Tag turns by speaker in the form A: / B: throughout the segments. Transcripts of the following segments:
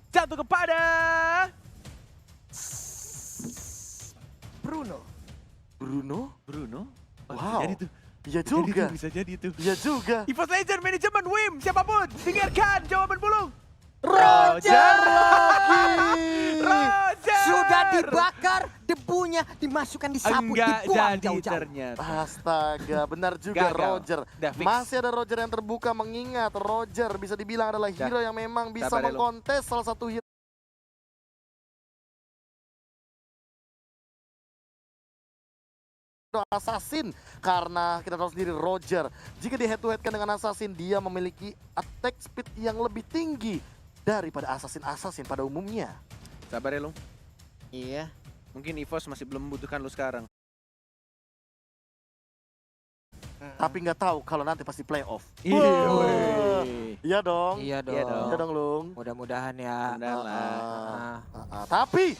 A: jatuh kepada
B: Bruno.
A: Bruno.
C: Wow.
A: Jadi tuh.
C: Iya juga.
A: Bisa jadi tuh.
C: Iya juga.
A: EVOS Legend manajemen Wim, siapapun, dengarkan jawaban Bulung.
C: Roger lagi.
A: Roger!
B: Sudah dibakar, debunya dimasukkan di sapu,
A: Enggak
B: dibuang
A: jadi
B: jauh-jauh.
A: ternyata.
C: Astaga, benar juga
A: Gagal.
C: Roger.
A: Udah fix.
C: Masih ada Roger yang terbuka, mengingat Roger bisa dibilang adalah hero yang memang bisa
A: Sabar ya, lu.
C: mengkontes salah satu hero Assassin. Karena kita tahu sendiri Roger, jika di head to head kan dengan Assassin, dia memiliki attack speed yang lebih tinggi daripada Assassin pada umumnya.
A: Sabar ya, Lung.
B: Iya.
A: Mungkin EVOS masih belum membutuhkan lu sekarang.
C: Tapi nggak tahu kalau nanti pasti playoff.
A: Iya,
C: Wah. Iya dong.
B: Iya dong.
A: Iya dong.
C: Iya dong, Lung.
B: Mudah-mudahan ya.
A: Mudah lah.
C: Tapi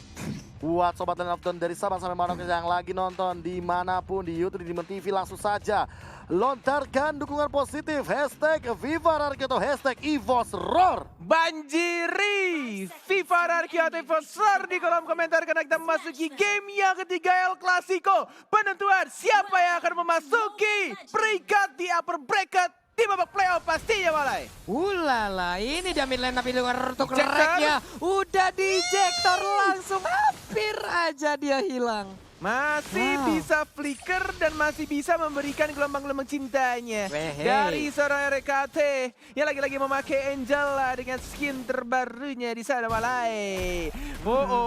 C: buat Sobat Land of Dawn dari Sabang sampai Merauke yang lagi nonton dimanapun di YouTube, di Demon TV, langsung saja lontarkan dukungan positif hashtag Viva Rarky atau hashtag EVOS Roar.
A: Banjiri FIFA Rarky atau EVOS Roar di kolom komentar karena kita memasuki game yang ketiga El Clasico. Penentuan siapa yang akan memasuki peringkat di upper bracket di babak playoff pastinya Malai.
B: Ulala, ini dia mid lane tapi luar untuk
A: Ejector.
B: reknya. Udah di ejector langsung, hampir aja dia hilang.
A: Masih
B: Wow.
A: bisa flicker dan masih bisa memberikan gelombang-gelombang cintanya
B: Wehe.
A: dari seorang RKT yang lagi-lagi memakai Angela dengan skin terbarunya di sana Malai.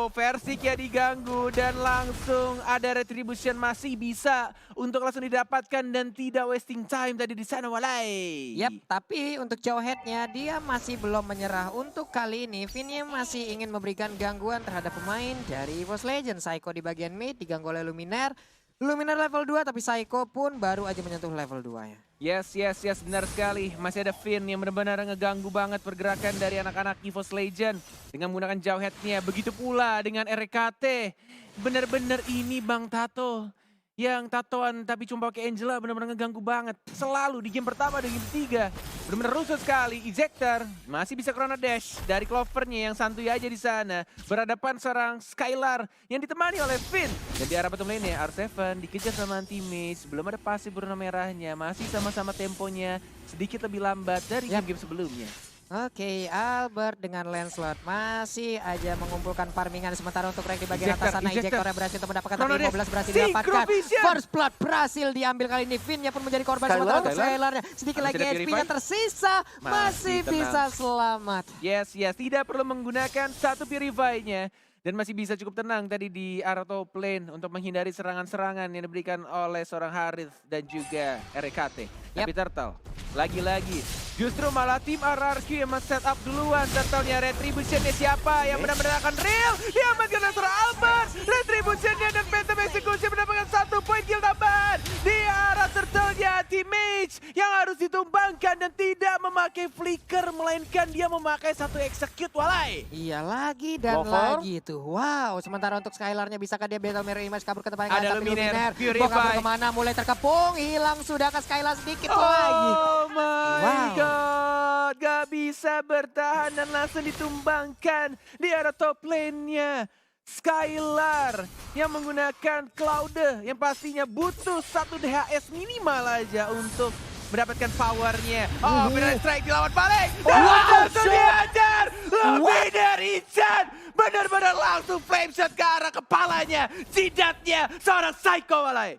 A: Versi Kia diganggu dan langsung ada retribution masih bisa untuk langsung didapatkan dan tidak wasting time tadi di sana Malai.
B: Yap, tapi untuk jauh headnya dia masih belum menyerah. Untuk kali ini Vinnya masih ingin memberikan gangguan terhadap pemain dari EVOS Legend. Psycho di bagian mid diganggu oleh Luminaire. Luminaire level 2 tapi Psycho pun baru aja menyentuh level 2 ya.
A: Yes, benar sekali. Masih ada Finn yang benar-benar ngeganggu banget pergerakan dari anak-anak EVOS Legend dengan menggunakan jauh headnya. Begitu pula dengan RKT. Benar-benar ini Bang Tato yang tatoan tapi cuma pakai Angela benar-benar ngeganggu banget. Selalu di game pertama dan game ketiga. Benar-benar rusuh sekali. Ejector masih bisa Chrono Dash dari Clovernya yang santuy aja di sana. Berhadapan seorang Skylar yang ditemani oleh Finn. Dan di arah bottom lane R7 dikejar sama anti-mage. Belum ada pasif berwarna merahnya. Masih sama-sama temponya sedikit lebih lambat dari game-game sebelumnya.
B: Oke, Albert dengan Lancelot masih aja mengumpulkan farmingan sementara untuk rank di bagian
A: Ejector,
B: atas sana.
A: ejector.
B: Ejectornya berhasil untuk mendapatkan
A: Chrono
B: tapi
A: Dash.
B: 15 berhasil didapatkan.
A: Synchrovision.
B: First blood berhasil diambil kali ini. Vinnya pun menjadi korban
C: Skylar.
B: sementara untuk
A: Skylar.
B: Skylarnya. Sedikit
A: Masih
B: lagi
A: ada
B: HP-nya
A: Purify.
B: tersisa.
A: Masih
B: Masih
A: tenang.
B: bisa selamat.
A: Yes, tidak perlu menggunakan satu Purify-nya. Dan masih bisa cukup tenang tadi di arah top lane untuk menghindari serangan-serangan yang diberikan oleh seorang Harith dan juga RKT. Tapi Turtle, lagi-lagi justru malah tim RRQ yang men-setup duluan. Turtle-nya Retribution-nya siapa yang benar-benar akan real? Diamankan oleh seorang Albert. Retribution-nya dan Phantom Execution mendapatkan 1 poin kill tambahan. Di arah Turtle-nya Teammate yang harus ditumbangkan dan tidak memakai flicker. Melainkan dia memakai satu execute walai.
B: Iya lagi dan
C: Clover.
B: lagi itu. Wow, sementara untuk Skylarnya bisakah dia Battle Mirror Image kabur ke tempat yang
A: Ada
B: lain, tapi
A: Luminaire,
B: Luminaire mau kabur
A: Purify.
B: kemana, mulai terkepung, hilang sudah ke Skylar sedikit lagi.
A: Oh my
B: Wow.
A: god, gak bisa bertahan dan langsung ditumbangkan di arah top lane-nya. Skylar yang menggunakan Cloud yang pastinya butuh 1 DHS minimal aja untuk mendapatkan powernya. Oh, benar strike dilawan balik. Dan langsung dihajar. Lebih dari Ican. Benar-benar langsung flame shot ke arah kepalanya. Jidatnya seorang psycho walai.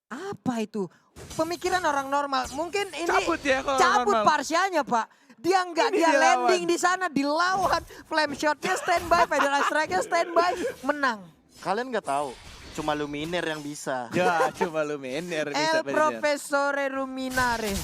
B: Apa itu? Pemikiran orang normal. Mungkin ini
A: Cabut ya kalau
B: cabut
A: normal.
B: parsialnya, Pak. Dia enggak,
A: Ini
B: dia
A: dilawan.
B: landing di sana, dilawan. Flame shotnya standby, Federal Strike-nya standby, menang.
C: Kalian nggak tahu, cuma Luminaire yang bisa.
A: Ya, cuma Luminaire bisa
B: El Professore Luminare.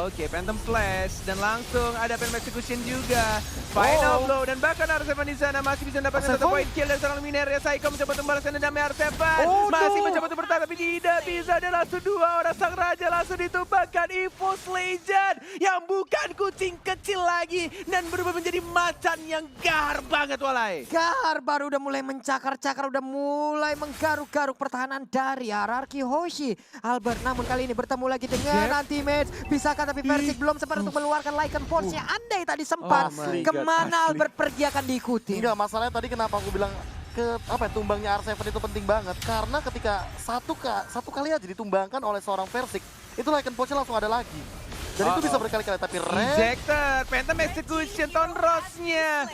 A: Oke, Phantom Flash dan langsung ada Phantom Execution juga. Final blow dan bahkan R7 di sana masih bisa mendapatkan
C: R7?
A: 1 poin kill dari seorang Luminaire. Psycho mencoba untuk membalaskan dendamnya R7.
C: Oh,
A: Masih
C: no.
A: mencoba untuk bertahan tapi tidak bisa. Dan langsung 2 orang sang raja langsung ditumbangkan. EVOS Legend yang bukan kucing kecil lagi dan berubah menjadi macan yang gahar banget walai.
B: Gahar baru udah mulai mencakar-cakar, udah mulai menggaruk garuk pertahanan dari RRQ Hoshi. Albert namun kali ini bertemu lagi dengan anti-match. Bisakah tapi Versik belum sempat untuk mengeluarkan Lycan Force-nya. Andai tadi sempat,
A: my God,
B: kemana Albert pergi akan diikuti.
C: Enggak, masalahnya tadi kenapa aku bilang tumbangnya R7 itu penting banget. Karena ketika satu kali aja ditumbangkan oleh seorang Versik, itu Lycan Force-nya langsung ada lagi. Dan itu bisa berkali-kali, tapi
A: Ejector, Phantom Execution, Tonrosnya.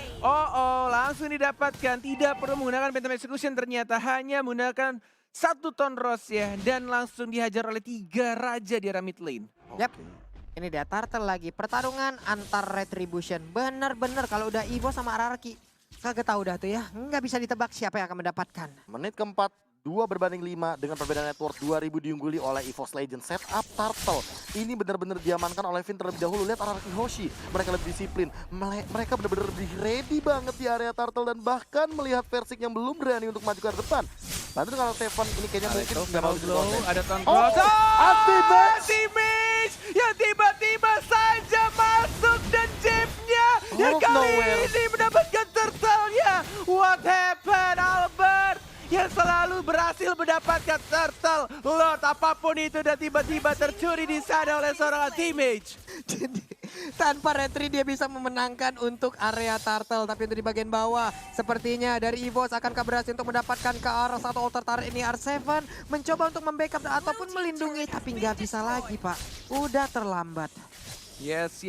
A: Langsung didapatkan. Tidak perlu menggunakan Phantom Execution, ternyata hanya menggunakan satu Tonros ya. Dan langsung dihajar oleh 3 raja di arah mid lane.
B: Yap. Ini dia Turtle lagi. Pertarungan antar Retribution. Bener-bener kalau udah Evo sama RRQ. Kagak tahu dah tuh ya. Nggak bisa ditebak siapa yang akan mendapatkan.
C: menit keempat, 2/5 dengan perbedaan network 2000 diungguli oleh EVOS Legend. Setup Turtle ini benar-benar diamankan oleh Vin terlebih dahulu. Lihat RRQ Hoshi, mereka lebih disiplin. Mereka benar-benar lebih ready banget di area Turtle dan bahkan melihat Versik yang belum berani untuk maju ke depan. Bantu kalau Seven ini kayaknya mungkin nggak mau
A: Glow,
C: dikonten.
A: ada Tonros. Anti-match yang tiba-tiba saja masuk dan Jeff-nya yang
C: Out of
A: kali
C: nowhere.
A: ini mendapatkan turtle-nya. What happened, Albert? Yang selalu berhasil mendapatkan turtle. Lord apapun itu dan tiba-tiba tercuri di sana oleh seorang anti-match.
B: Jadi tanpa retri dia bisa memenangkan untuk area Turtle. Tapi untuk di bagian bawah sepertinya dari EVOS akankah berhasil untuk mendapatkan ke arah satu altar turret ini. R7 mencoba untuk membackup ataupun melindungi tapi nggak bisa lagi Pak. Udah terlambat.
A: Yes,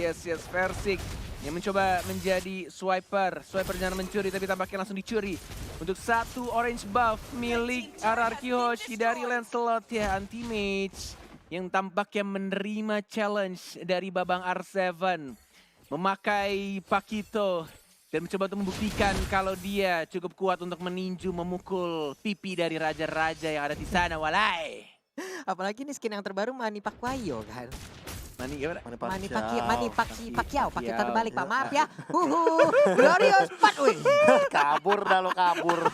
A: Versik yang mencoba menjadi swiper. Swiper jangan mencuri tapi tampaknya langsung dicuri. Untuk satu orange buff milik RRQ Hoshi dari Lancelot ya, anti-mage. Yang tampaknya menerima challenge dari Babang R7. Memakai Pakito dan mencoba untuk membuktikan kalau dia cukup kuat untuk meninju memukul pipi dari raja-raja yang ada di sana, walai.
B: Apalagi ini skin yang terbaru Manny Pacquiao kan.
A: Mani gimana?
B: Manny Pacquiao. Pakai terbalik Pak, maaf ya. Glorious Pat, wih.
C: Kabur dah lo, kabur.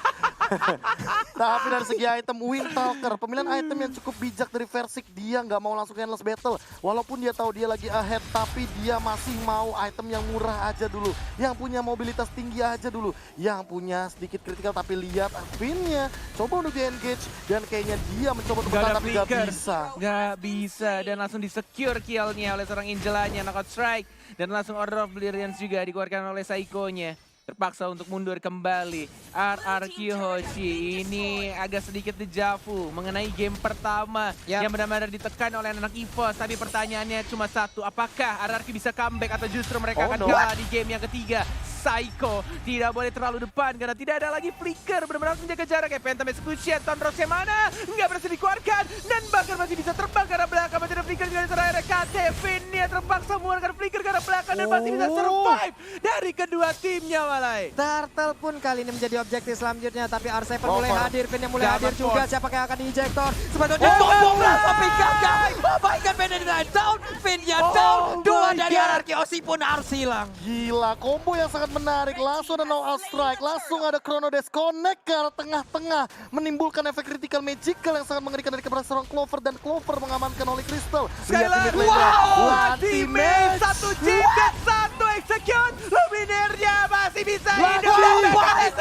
C: Tapi dari segi item Windtalker, pemilihan item yang cukup bijak dari Versik. Dia nggak mau langsung ke endless battle. Walaupun dia tahu dia lagi ahead, tapi dia masih mau item yang murah aja dulu. Yang punya mobilitas tinggi aja dulu. Yang punya sedikit kritikal, tapi lihat pinnya. Coba untuk di-engage, dan kayaknya dia mencoba untuk bertahan, tapi nggak bisa.
A: Nggak bisa, dan langsung di-secure kill-nya oleh seorang Angelanya, knockout strike. Dan langsung Order of Brilliance juga dikeluarkan oleh Saiko-nya. Terpaksa untuk mundur kembali. RRQ Hoshi ini agak sedikit dejavu mengenai game pertama yang benar-benar ditekan oleh anak EVOS. Tapi pertanyaannya cuma satu, apakah RRQ bisa comeback atau justru mereka akan kalah di game yang ketiga? Saiko tidak boleh terlalu depan karena tidak ada lagi flicker, benar-benar harus menjaga jarak. Phantom Execution, Tonrosnya mana? Nggak berhasil dikeluarkan dan bahkan masih bisa terbang ke arah belakang. Masih ada flicker dari seorang RKT. Vinnya terpaksa mengeluarkan flicker ke arah belakang dan masih bisa survive dari kedua timnya, walai.
B: Turtle pun kali ini menjadi objektif selanjutnya, tapi R7 mulai hadir, Vin yang mulai hadir juga. Siapa yang akan di-ejector? Sebetulnya tapi gagal. Abaikan Vin dari down, Vin-nya down. Dua dari RRQ Hoshi pun harus hilang.
C: Gila, combo yang sangat menarik. Langsung ada no out strike, langsung ada chrono disconnect ke arah tengah-tengah, menimbulkan efek critical magical yang sangat mengerikan dari keberhasilan seorang Clover, dan Clover mengamankan Holy Crystal.
A: Skylar, ultimate, satu jidat, satu execute, Luminernya masih bisa hidup,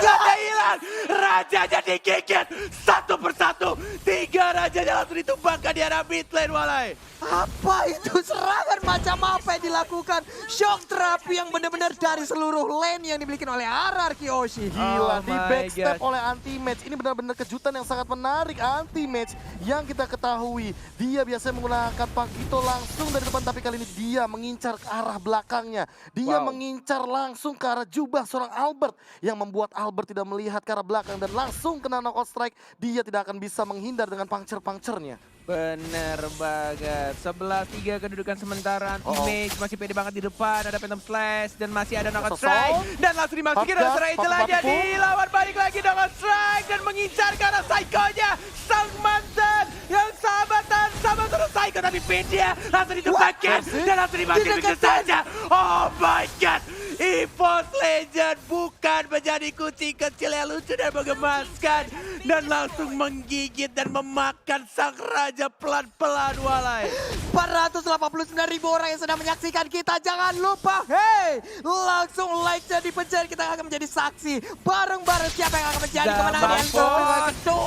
A: dan hilang, rajanya digigit satu persatu, 3 rajanya langsung ditumbangkan di arah mid lane, walai.
B: Apa itu serangan macam apa yang dilakukan? Shock terapi yang benar-benar dari seluruh lane yang dimiliki oleh RRQ Hoshi.
C: Gila,
A: Oh
C: di
A: my
C: backstep
A: God.
C: oleh anti-match. Ini benar-benar kejutan yang sangat menarik. Anti-match yang kita ketahui, dia biasanya menggunakan Pakito langsung dari depan, tapi kali ini dia mengincar ke arah belakangnya. Dia mengincar langsung ke arah jubah seorang Albert, yang membuat Albert tidak melihat ke arah belakang dan langsung kena knockout strike. Dia tidak akan bisa menghindar dengan puncture-puncturenya.
A: Bener banget. 11-3 kedudukan sementara. Anti-Mage masih pede banget di depan. Ada Phantom Slash dan masih ada knockout strike. Dan langsung dimasukin oleh seorang Angel aja. Dilawan balik lagi knockout strike dan mengincar ke arah Saiko-nya. Sang mantan yang sahabatan sama seorang Saiko, tapi pinnya langsung ditumbangkan dan langsung dimakin begitu saja. Oh my god. EVOS Legend bukan menjadi kucing kecil yang lucu dan menggemaskan, dan langsung menggigit dan memakan sang raja pelan-pelan, walai.
B: 489.000 orang yang sedang menyaksikan kita. Jangan lupa, hey, langsung like-nya dipencet. Kita akan menjadi saksi bareng-bareng siapa yang akan menjadi kemenangan yang kedua.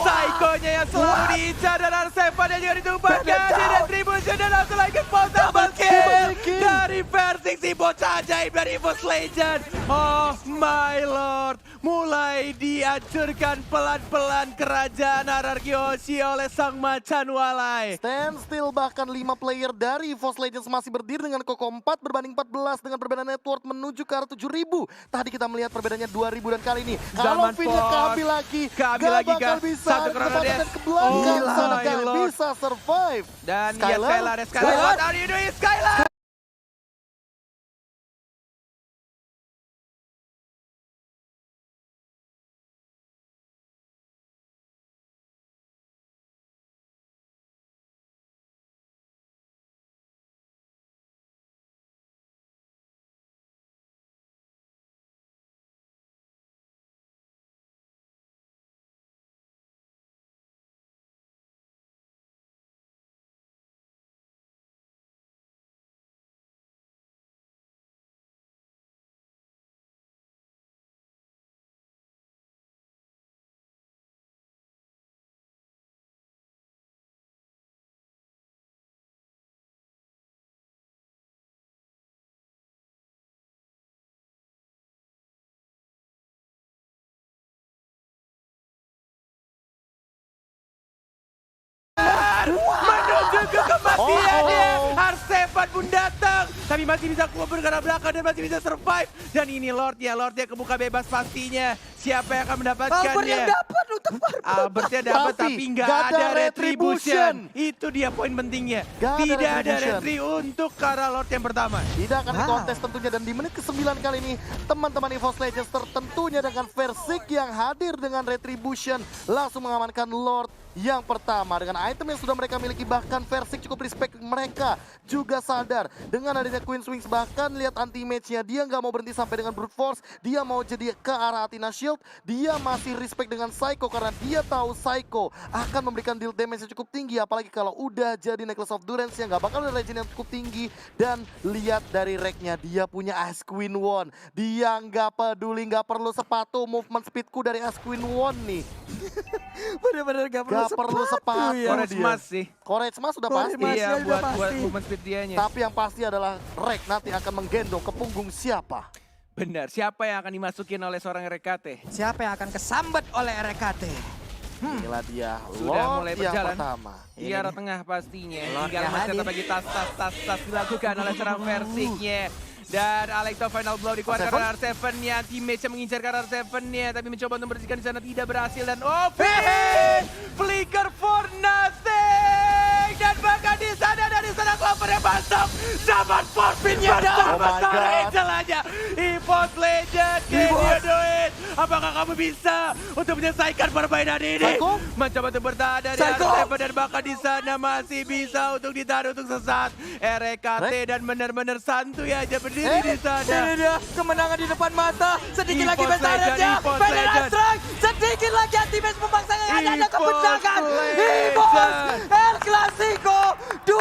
A: Psycho-nya yang selalu diincar dan R7 yang juga ditumpahkan di Retribution dan langsung lagi double kill dari Versing, si bocah ajaib dari EVOS Legend. Oh my lord, mulai dihancurkan pelan-pelan kerajaan Anarki Hoshi oleh sang macan walai.
C: Standstill, bahkan 5 player dari EVOS Legends masih berdiri dengan kokoh 4 berbanding 14 dengan perbedaan network menuju ke arah 7.000. Tadi kita melihat perbedaannya 2.000 dan kali ini kalau
A: Zaman
C: Finnya
A: Ford.
C: keambil lagi,
A: Keambil
C: gak
A: lagi,
C: bakal
A: Kak.
C: bisa
A: Satu Chrono
C: kesempatan
A: Dash.
C: ke belakang.
A: Oh
C: Sana
A: my
C: gak
A: lord.
C: bisa survive.
A: Dan
C: Skylar?
A: ya Skylar, what are you doing Skylar? Menuju ke kematiannya. R7 pun datang, tapi masih bisa kubur ke arah belakang dan masih bisa survive. Dan ini Lordnya kebuka bebas pastinya. Siapa yang akan
B: Albert
A: mendapatkannya?
B: yang dapat untuk
A: Albertnya dapat
C: Tapi
A: tapi nggak
C: nggak
A: ada
C: ada
A: retribution.
C: retribution.
A: Itu dia poin pentingnya.
C: Nggak ada
A: Tidak ada
C: retribution.
A: retri untuk ke arah Lord yang pertama.
C: Tidak akan
B: Wow.
C: dikontes tentunya, dan di menit ke-9 kali ini teman-teman EVOS Legends tertentunya dengan Versik yang hadir dengan Retribution langsung mengamankan Lord yang pertama dengan item yang sudah mereka miliki. Bahkan Versik cukup respect, mereka juga sadar dengan adanya Queen's Wings. Bahkan lihat anti-match-nya, dia nggak mau berhenti sampai dengan Brute Force, dia mau jadi ke arah Athena Shield. Dia masih respect dengan Psycho karena dia tahu Psycho akan memberikan deal damage yang cukup tinggi, apalagi kalau udah jadi Necklace of Durance yang nggak bakal ada legend yang cukup tinggi. Dan lihat dari rack-nya, dia punya Ice Queen One. Dia nggak peduli, nggak perlu sepatu, movement speedku dari Ice Queen One nih.
B: bener-bener gak
C: Perlu sepatu
B: ya.
A: Courage
C: dia.
A: Mas sih.
C: Courage Mas sudah
B: Courage
C: pasti.
B: Mas.
A: Iya,
B: udah
A: buat
B: pasti.
A: movement speed dianya.
C: Tapi yang pasti adalah Rek nanti akan menggendong ke punggung siapa?
A: Benar, siapa yang akan dimasukin oleh seorang RKT?
B: Siapa yang akan kesambet oleh RKT?
C: Inilah dia
A: Sudah
C: Lord
A: mulai
C: yang
A: berjalan.
C: pertama.
A: Di arah tengah pastinya.
B: Lord
A: Tinggal
B: yang
A: masih
B: hadir.
A: tetap lagi tas dilakukan oleh seorang Versiknya. Dan Alekto final blow dikeluarkan oleh R7-nya. Teammate yang mengincarkan R7-nya, tapi mencoba untuk membersihkan di sana tidak berhasil. Dan Open! Flicker for nothing! Dan bahkan di sana dari sana Clover yang masuk. Zaman Forpin-nya
C: Oh my
A: besar
C: God.
A: Angel aja. EVOS Legend, can you do it? Apakah kamu bisa untuk menyelesaikan permainan ini?
C: Psycho?
A: Mencoba untuk bertahan dari
B: Psycho!
A: R7 dan bahkan di sana masih bisa untuk ditahan untuk sesat. RKT dan benar-benar santuy aja berdiri di sana.
B: Ini dia kemenangan di depan mata. Sedikit lagi
A: EVOS
B: besarannya.
A: Legend, EVOS
B: Final
A: Legend.
B: strike. Sedikit lagi anti-match memaksakan hanya ada
A: EVOS
B: kemenangan.
A: Legend.
B: EVOS El Clasico. 2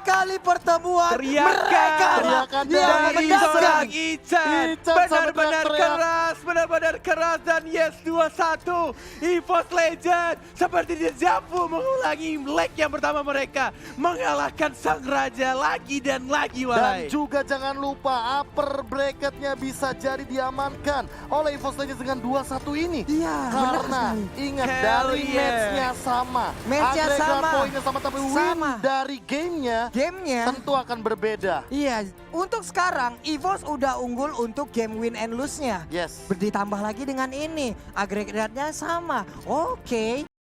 B: kali pertemuan.
A: Teriakan
B: Mereka yang
A: dari
B: menangkan.
A: seorang Ican.
C: Ican sampai
A: Benar-benar
C: teriak-teriak.
A: keras, benar-benar keras. Dan yes, 2-1. EVOS Legend seperti dejavu mengulangi leg yang pertama mereka. Mengalahkan sang raja lagi dan lagi,
C: Dan
A: Walai.
C: juga jangan lupa upper bracketnya bisa jadi diamankan oleh EVOS Legends dengan 2-1 ini.
B: Iya, benar
C: Karena
B: sekali.
C: ingat
A: Hell
C: dari
A: yeah.
C: matchnya sama.
B: Matchnya
C: Agregat
B: sama.
C: poinnya sama, tapi win
B: Sama.
C: dari gamenya
B: Gamenya.
C: tentu akan berbeda.
B: Iya, untuk sekarang EVOS udah unggul untuk game win and lose-nya.
C: Yes.
B: Ditambah lagi dengan ini, agregatnya sama. Oke,